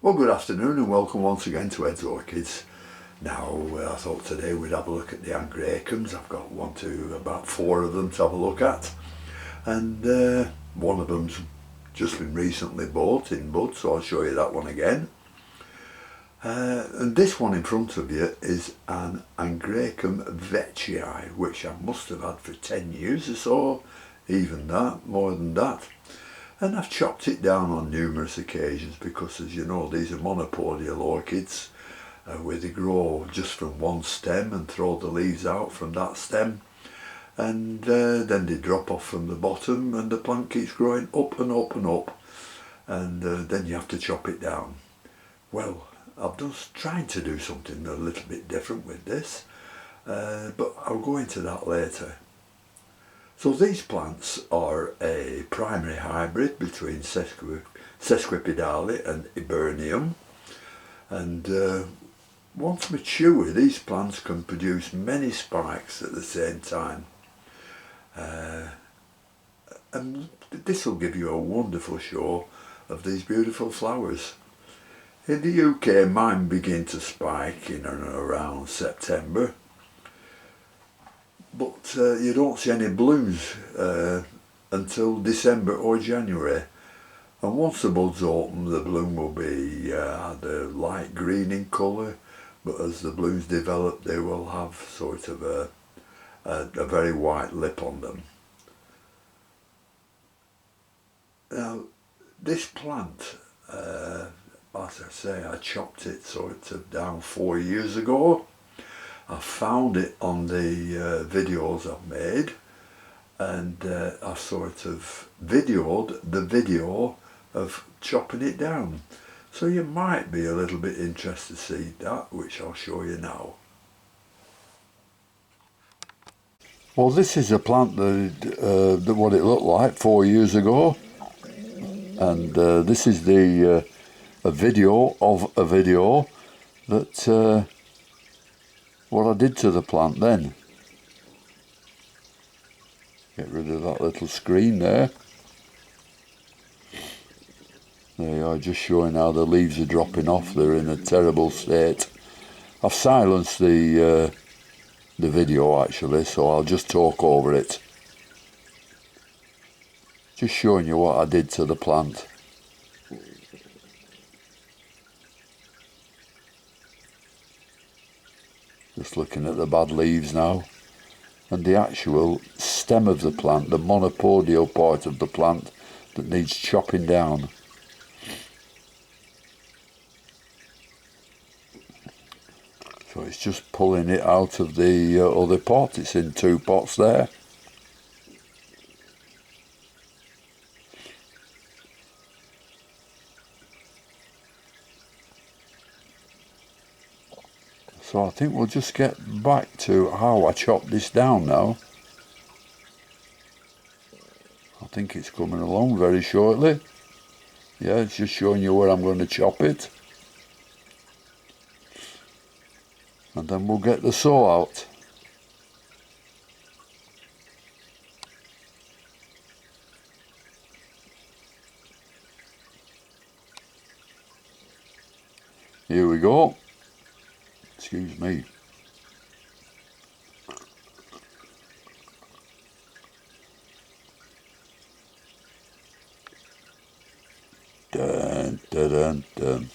Well, good afternoon and welcome once again to Ed's Orchids. Now, I thought today we'd have a look at the Angraecums. I've got about 4 of them to have a look at. And one of them's just been recently bought in bud, so I'll show you that one again. And this one in front of you is an Angraecum veitchii, which I must have had for 10 years or so, even that, more than that. And I've chopped it down on numerous occasions because, as you know, these are monopodial orchids where they grow just from one stem and throw the leaves out from that stem, and then they drop off from the bottom and the plant keeps growing up and up and up, and then you have to chop it down. Well, I've just tried to do something a little bit different with this, but I'll go into that later. So these plants are a primary hybrid between Sesquipedale and Hibernium, and once mature these plants can produce many spikes at the same time, and this will give you a wonderful show of these beautiful flowers. In the UK mine begin to spike in and around September, but you don't see any blooms until December or January, and once the buds open the bloom will be either light green in colour, but as the blooms develop they will have sort of a very white lip on them. Now this plant, as I say, I chopped it sort of down 4 years ago. I found it on the videos I've made, and I sort of videoed the video of chopping it down. So you might be a little bit interested to see that, which I'll show you now. Well, this is a plant that what it looked like 4 years ago, and this is a video of a video that what I did to the plant then. Get rid of that little screen there. There you are, just showing how the leaves are dropping off. They're in a terrible state. I've silenced the video actually, so I'll just talk over it. Just showing you what I did to the plant. Just looking at the bad leaves now, and the actual stem of the plant, the monopodial part of the plant that needs chopping down. So it's just pulling it out of the other pot. It's in 2 pots there. So I think we'll just get back to how I chopped this down now. I think it's coming along very shortly. Yeah, it's just showing you where I'm going to chop it. And then we'll get the saw out. Here we go. Excuse me. Dun, dun, dun, dun.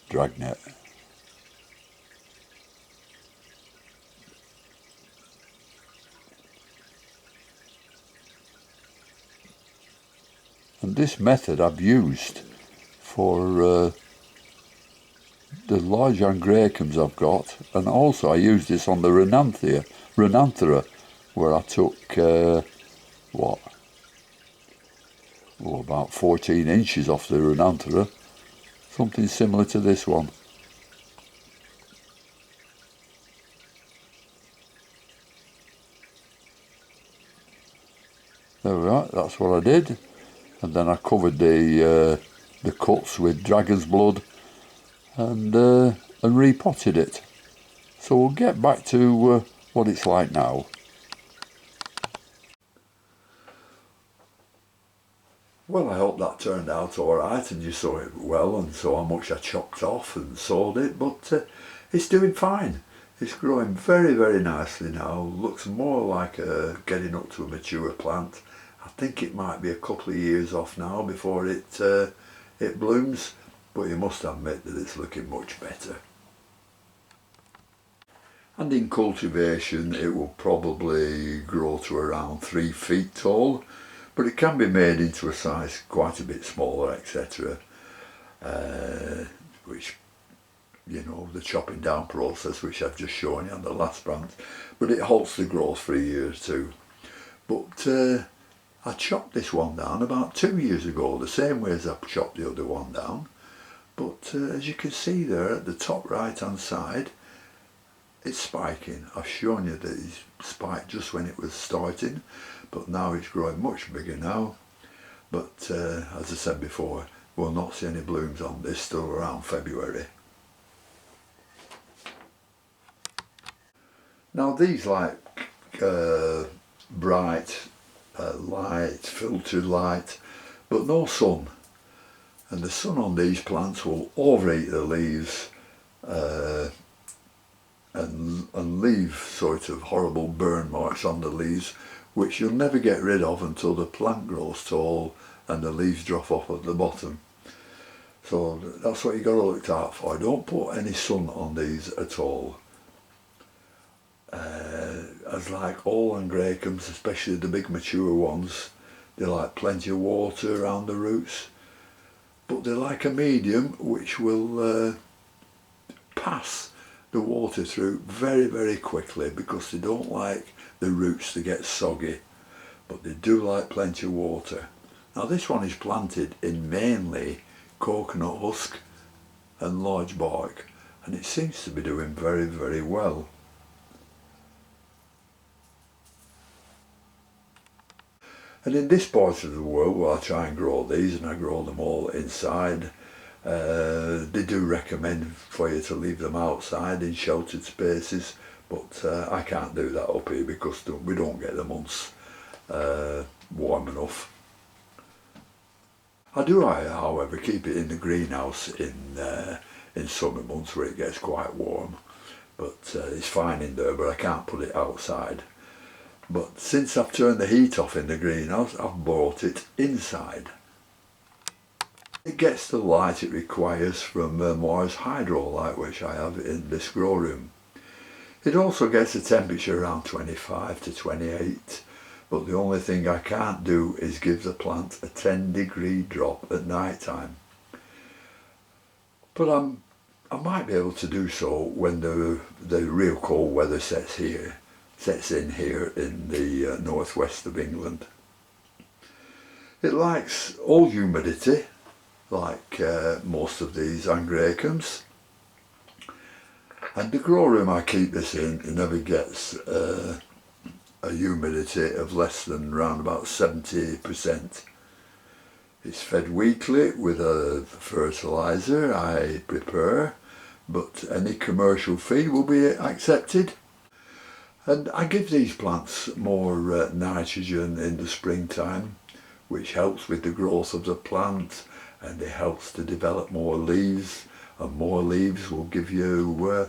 Dragnet. And this method I've used for the large Angraecums I've got, and also I used this on the Renanthera, where I took about 14 inches off the Renanthera, something similar to this one. There we are, that's what I did, and then I covered the cuts with dragon's blood and repotted it. So we'll get back to what it's like now. Well, I hope that turned out alright and you saw it well and saw how much I chopped off and sawed it, but it's doing fine. It's growing very, very nicely now. Looks more like getting up to a mature plant. I think it might be a couple of years off now before it blooms, but you must admit that it's looking much better. And in cultivation it will probably grow to around 3 feet tall, but it can be made into a size quite a bit smaller, etc. Which, you know, the chopping down process which I've just shown you on the last plant, but it halts the growth for a year or two. But I chopped this one down about 2 years ago, the same way as I chopped the other one down. But as you can see there at the top right hand side, it's spiking. I've shown you that it's spiked just when it was starting, but now it's growing much bigger now. But as I said before, we'll not see any blooms on this till around February. Now these like bright light, filtered light, but no sun. And the sun on these plants will overheat the leaves and leave sort of horrible burn marks on the leaves, which you'll never get rid of until the plant grows tall and the leaves drop off at the bottom. So that's what you got to look out for. Don't put any sun on these at all. As like all Angraecums, especially the big mature ones, they like plenty of water around the roots, but they're like a medium which will pass the water through very, very quickly because they don't like the roots to get soggy, but they do like plenty of water. Now this one is planted in mainly coconut husk and large bark, and it seems to be doing very, very well. And in this part of the world where I try and grow these, and I grow them all inside, they do recommend for you to leave them outside in sheltered spaces, but I can't do that up here because we don't get the months warm enough. I do, however, keep it in the greenhouse in summer months where it gets quite warm, but it's fine in there, but I can't put it outside. But since I've turned the heat off in the greenhouse, I've brought it inside. It gets the light it requires from Mars hydro light, which I have in this grow room. It also gets a temperature around 25 to 28, but the only thing I can't do is give the plant a 10-degree drop at night time. But I might be able to do so when the real cold weather sets in here in the northwest of England. It likes all humidity, like most of these Angraecums, and the grow room I keep this in, it never gets a humidity of less than around about 70%. It's fed weekly with a fertiliser I prepare, but any commercial feed will be accepted. And I give these plants more nitrogen in the springtime, which helps with the growth of the plant, and it helps to develop more leaves, and more leaves will give you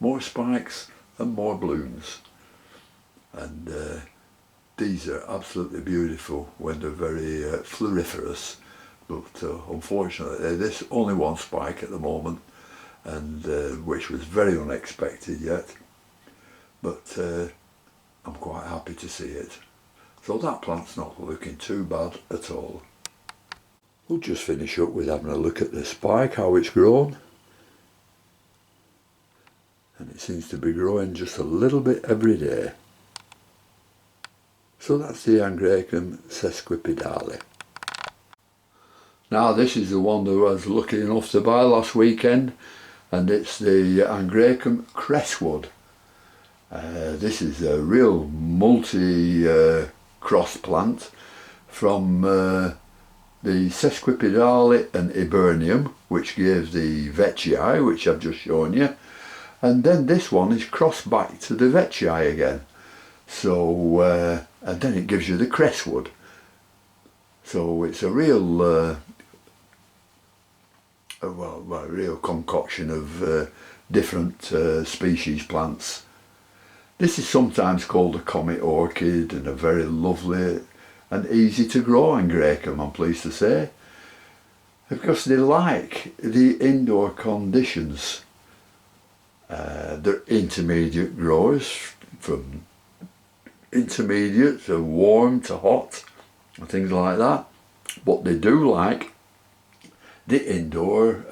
more spikes and more blooms. And these are absolutely beautiful when they're very floriferous, but unfortunately there's only one spike at the moment, and which was very unexpected yet. But I'm quite happy to see it. So that plant's not looking too bad at all. We'll just finish up with having a look at the spike, how it's grown. And it seems to be growing just a little bit every day. So that's the Angraecum sesquipedale. Now this is the one that I was lucky enough to buy last weekend, and it's the Angraecum Crestwood. This is a real multi-cross plant from the sesquipedale and Hibernium, which gave the veitchii, which I've just shown you, and then this one is crossed back to the veitchii again. So and then it gives you the crestwood. So it's a real a real concoction of different species plants. This is sometimes called a comet orchid, and a very lovely and easy to grow Angraecum, I'm pleased to say, because they like the indoor conditions. They're intermediate growers, from intermediate to warm to hot and things like that, but they do like the indoor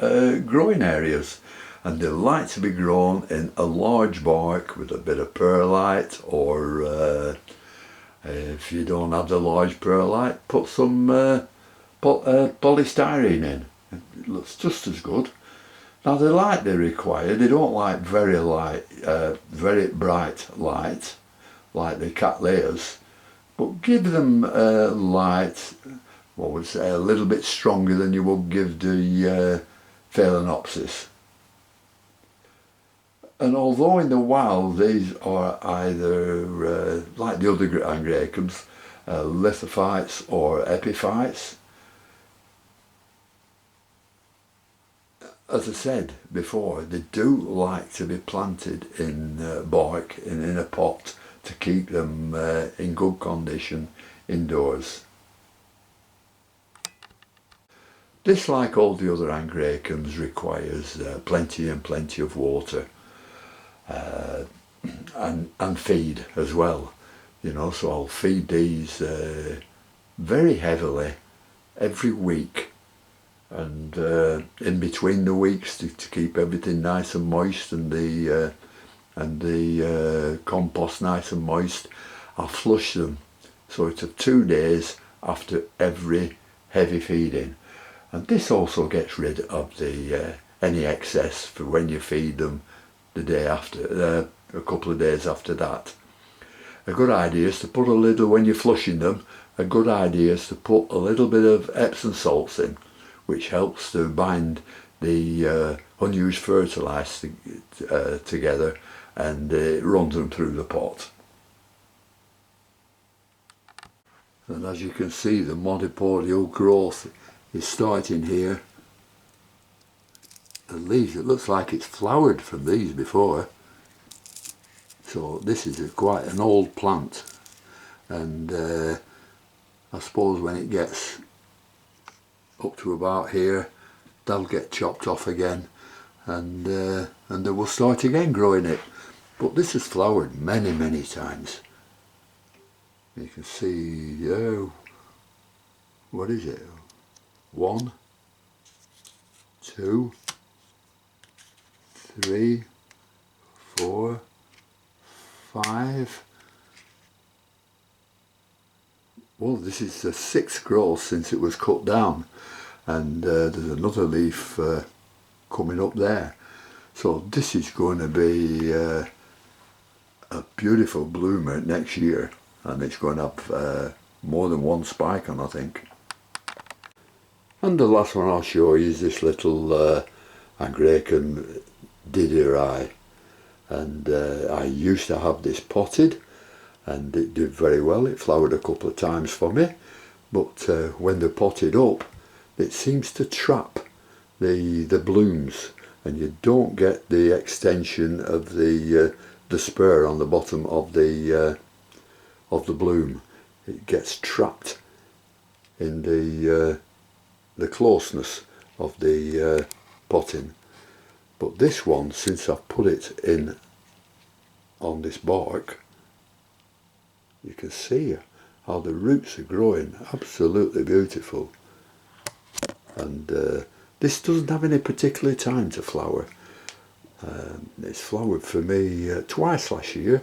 growing areas, and they like to be grown in a large bark with a bit of perlite, or if you don't have the large perlite, put some polystyrene in. It looks just as good. Now the light they require, they don't like very light, very bright light like the Cattleyas, but give them light, what would say, a little bit stronger than you would give the Phalaenopsis. And although in the wild these are either, like the other Angraecums, lithophytes or epiphytes, as I said before, they do like to be planted in bark and in a pot to keep them in good condition indoors. This, like all the other Angraecums, requires plenty of water and feed as well. You know, so I'll feed these very heavily every week, and in between the weeks to keep everything nice and moist, and the compost nice and moist, I'll flush them sort of 2 days after every heavy feeding. And this also gets rid of the any excess for when you feed them the day after, a couple of days after that. A good idea is to put a little, when you're flushing them, a good idea is to put a little bit of Epsom salts in, which helps to bind the unused fertiliser together, and runs them through the pot. And as you can see, the monopodial growth is starting here. The leaves, it looks like it's flowered from these before. So this is quite an old plant, and I suppose when it gets up to about here, they'll get chopped off again, and they will start again growing it. But this has flowered many times. You can see, what is it? 1, 2, 3, 4, 5. Well, this is the 6th growth since it was cut down, and there's another leaf coming up there. So this is going to be a beautiful bloomer next year, and it's going to have more than one spike on, I think. And the last one I'll show you is this little Angraecum didieri, and I used to have this potted, and it did very well. It flowered a couple of times for me, but when they're potted up, it seems to trap the blooms, and you don't get the extension of the spur on the bottom of the bloom. It gets trapped in the closeness of the potting. But this one, since I've put it in on this bark, you can see how the roots are growing, absolutely beautiful. And this doesn't have any particular time to flower. It's flowered for me twice last year,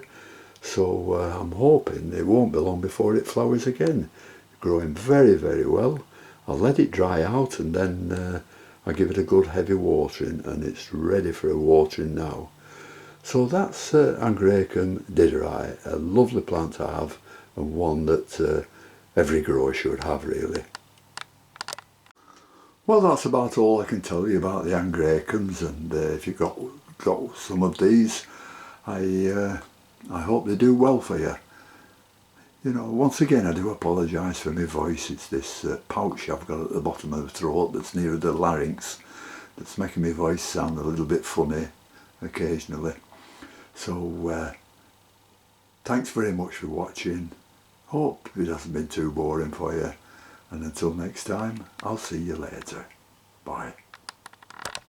so I'm hoping it won't be long before it flowers again. Growing very well. I'll let it dry out, and then I give it a good heavy watering, and it's ready for a watering now. So that's Angraecum didieri, a lovely plant to have, and one that every grower should have, really. Well, that's about all I can tell you about the Angraecums, and if you've got some of these, I hope they do well for you. You know, once again, I do apologise for my voice. It's this pouch I've got at the bottom of the throat that's near the larynx that's making my voice sound a little bit funny occasionally. So thanks very much for watching. Hope it hasn't been too boring for you. And until next time, I'll see you later. Bye.